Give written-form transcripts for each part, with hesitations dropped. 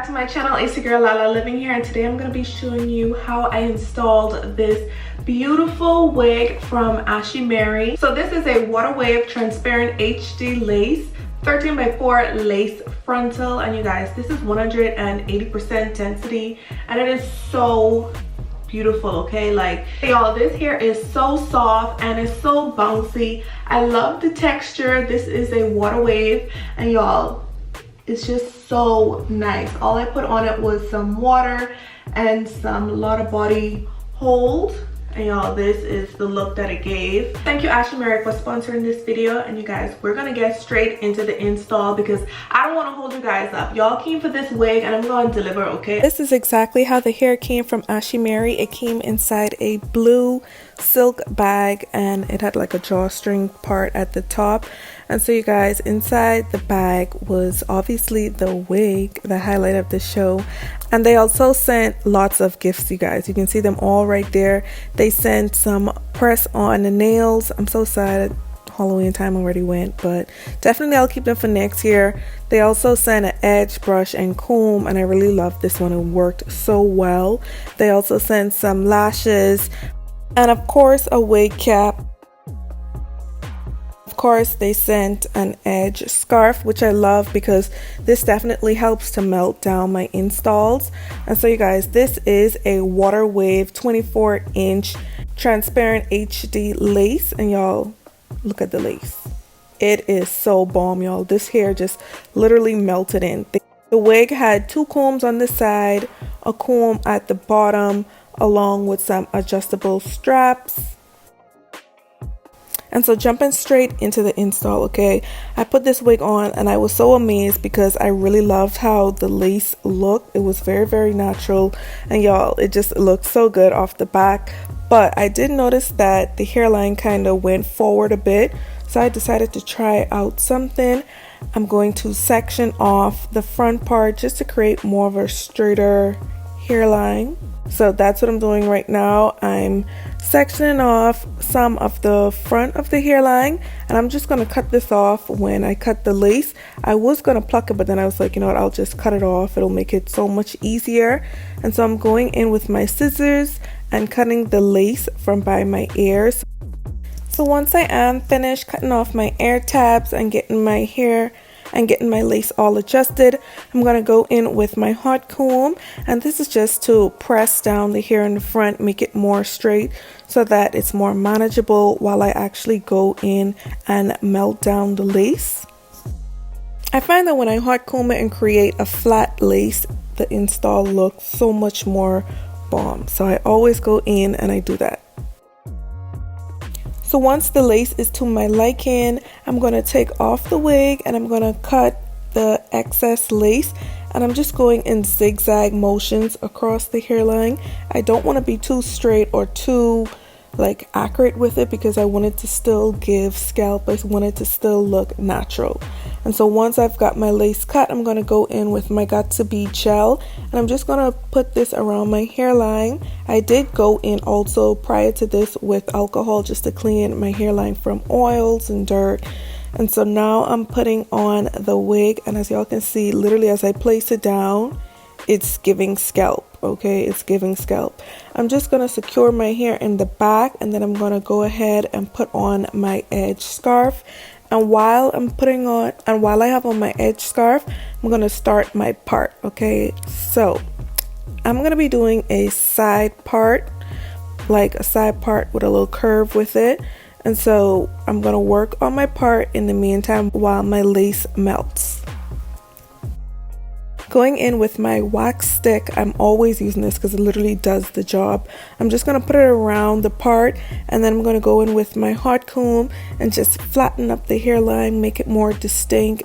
back to my channel. It's your girl Lala living here, and today I'm going to be showing you how I installed this beautiful wig from Ashimary. So this is a water wave transparent HD lace 13 by 4 lace frontal, and you guys, this is 180% density and it is so beautiful. Okay, like y'all, this hair is so soft and it's so bouncy. I love the texture. This is a water wave, and y'all, it's just so nice. All I put on it was some water and a lot of body hold, and y'all, this is the look that it gave. Thank you Ashimary for sponsoring this video. And you guys, we're gonna get straight into the install because I don't want to hold you guys up. Y'all came for this wig and I'm going to deliver. Okay, this is exactly how the hair came from Ashimary. It came inside a blue silk bag and it had like a drawstring part at the top. And so you guys, inside the bag was obviously the wig, the highlight of the show. And they also sent lots of gifts, you guys. You can see them all right there. They sent some press on the nails. I'm so sad Halloween time already went, but definitely I'll keep them for next year. They also sent an edge brush and comb, and I really loved this one. It worked so well. They also sent some lashes and of course a wig cap. Of course, they sent an edge scarf, which I love because this definitely helps to melt down my installs. And so you guys, this is a water wave 24-inch transparent HD lace, and y'all, look at the lace. It is so bomb, y'all. This hair just literally melted in. The wig had 2 combs on the side, a comb at the bottom, along with some adjustable straps. And so jumping straight into the install, okay, I put this wig on and I was so amazed because I really loved how the lace looked. It was very, very natural, and y'all, it just looked so good off the back. But I did notice that the hairline kind of went forward a bit, so I decided to try out something. I'm going to section off the front part just to create more of a straighter hairline. So that's what I'm doing right now. I'm sectioning off some of the front of the hairline, and I'm just going to cut this off. When I cut the lace, I was going to pluck it, but then I was like, you know what, I'll just cut it off. It'll make it so much easier. And so I'm going in with my scissors and cutting the lace from by my ears. So once I am finished cutting off my ear tabs and getting my hair and getting my lace all adjusted, I'm going to go in with my hot comb, and this is just to press down the hair in the front, make it more straight so that it's more manageable while I actually go in and melt down the lace. I find that when I hot comb it and create a flat lace, the install looks so much more bomb. So I always go in and I do that. So once the lace is to my liking, I'm going to take off the wig and I'm going to cut the excess lace, and I'm just going in zigzag motions across the hairline. I don't want to be too straight or too like accurate with it because I want it to still give scalp. I want it to still look natural. And so once I've got my lace cut, I'm going to go in with my Got2b gel, and I'm just going to put this around my hairline. I did go in also prior to this with alcohol just to clean my hairline from oils and dirt. And so now I'm putting on the wig, and as y'all can see, literally as I place it down, it's giving scalp. Okay, it's giving scalp. I'm just going to secure my hair in the back, and then I'm going to go ahead and put on my edge scarf. And while I have on my edge scarf, I'm going to start my part. Okay, so I'm going to be doing a side part, like a side part with a little curve with it. And so I'm going to work on my part in the meantime while my lace melts. Going in with my wax stick, I'm always using this because it literally does the job. I'm just going to put it around the part, and then I'm going to go in with my hot comb and just flatten up the hairline, make it more distinct.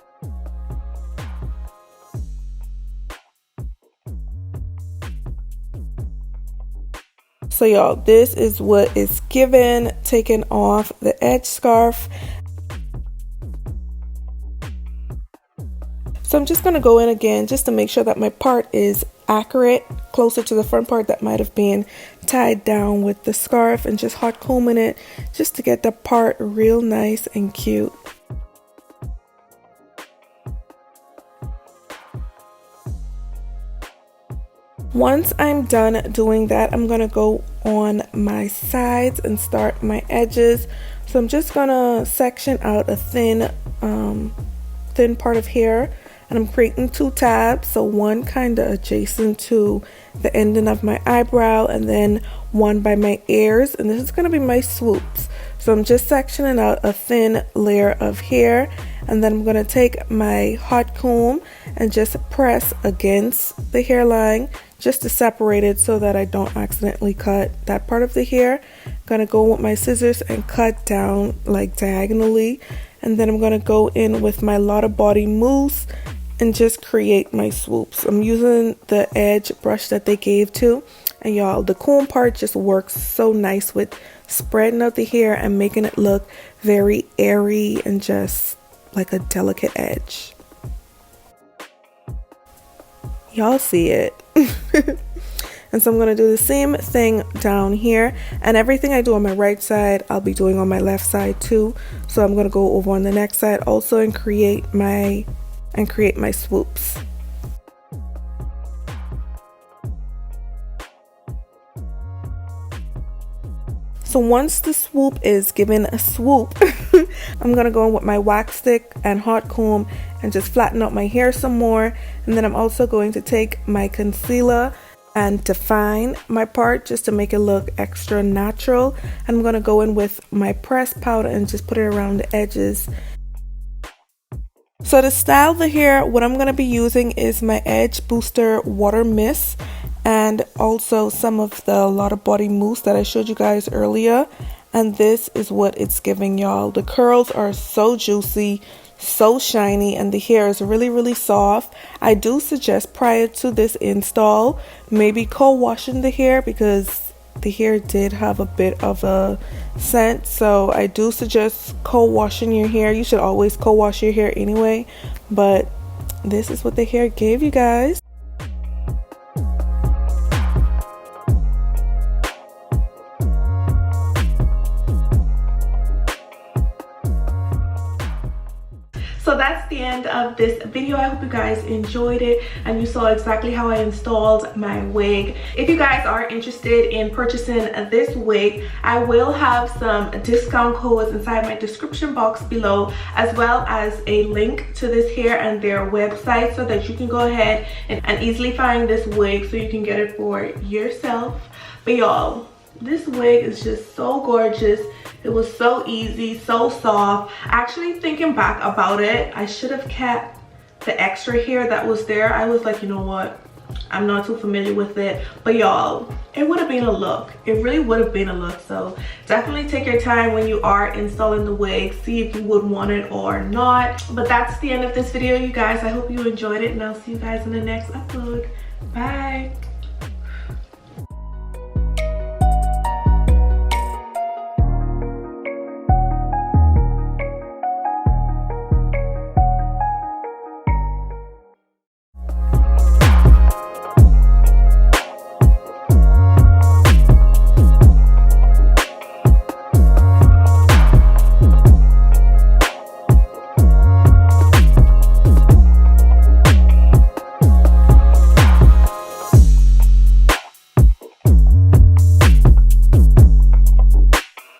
So y'all, this is what is given, taking off the edge scarf. So I'm just going to go in again just to make sure that my part is accurate, closer to the front part that might have been tied down with the scarf, and just hot combing it just to get the part real nice and cute. Once I'm done doing that, I'm gonna go on my sides and start my edges. So I'm just gonna section out a thin part of hair, and I'm creating 2 tabs, so one kind of adjacent to the ending of my eyebrow and then one by my ears, and this is going to be my swoops. So I'm just sectioning out a thin layer of hair, and then I'm going to take my hot comb and just press against the hairline just to separate it so that I don't accidentally cut that part of the hair. I'm going to go with my scissors and cut down like diagonally, and then I'm going to go in with my Lotta Body mousse and just create my swoops. I'm using the edge brush that they gave too, and y'all, the comb part just works so nice with spreading out the hair and making it look very airy and just like a delicate edge. Y'all see it. And so I'm going to do the same thing down here, and everything I do on my right side I'll be doing on my left side too. So I'm going to go over on the next side also and create my swoops. So once the swoop is given a swoop, I'm gonna go in with my wax stick and hot comb and just flatten out my hair some more. And then I'm also going to take my concealer and define my part just to make it look extra natural. I'm gonna go in with my pressed powder and just put it around the edges. So to style the hair, what I'm going to be using is my Edge Booster Water Mist and also some of the Lotta Body mousse that I showed you guys earlier. And this is what it's giving, y'all. The curls are so juicy, so shiny, and the hair is really soft. I do suggest prior to this install, maybe co-washing the hair because the hair did have a bit of a scent, so I do suggest co-washing your hair. You should always co-wash your hair anyway, but this is what the hair gave you guys. So that's the end of this video. I hope you guys enjoyed it and you saw exactly how I installed my wig. If you guys are interested in purchasing this wig, I will have some discount codes inside my description box below, as well as a link to this hair and their website so that you can go ahead and easily find this wig so you can get it for yourself. But y'all, this wig is just so gorgeous. It was so easy, so soft. Actually, thinking back about it, I should have kept the extra hair that was there. I was like, you know what, I'm not too familiar with it, but y'all, it would have been a look. It really would have been a look. So definitely take your time when you are installing the wig, see if you would want it or not. But that's the end of this video, you guys. I hope you enjoyed it, and I'll see you guys in the next upload. Bye.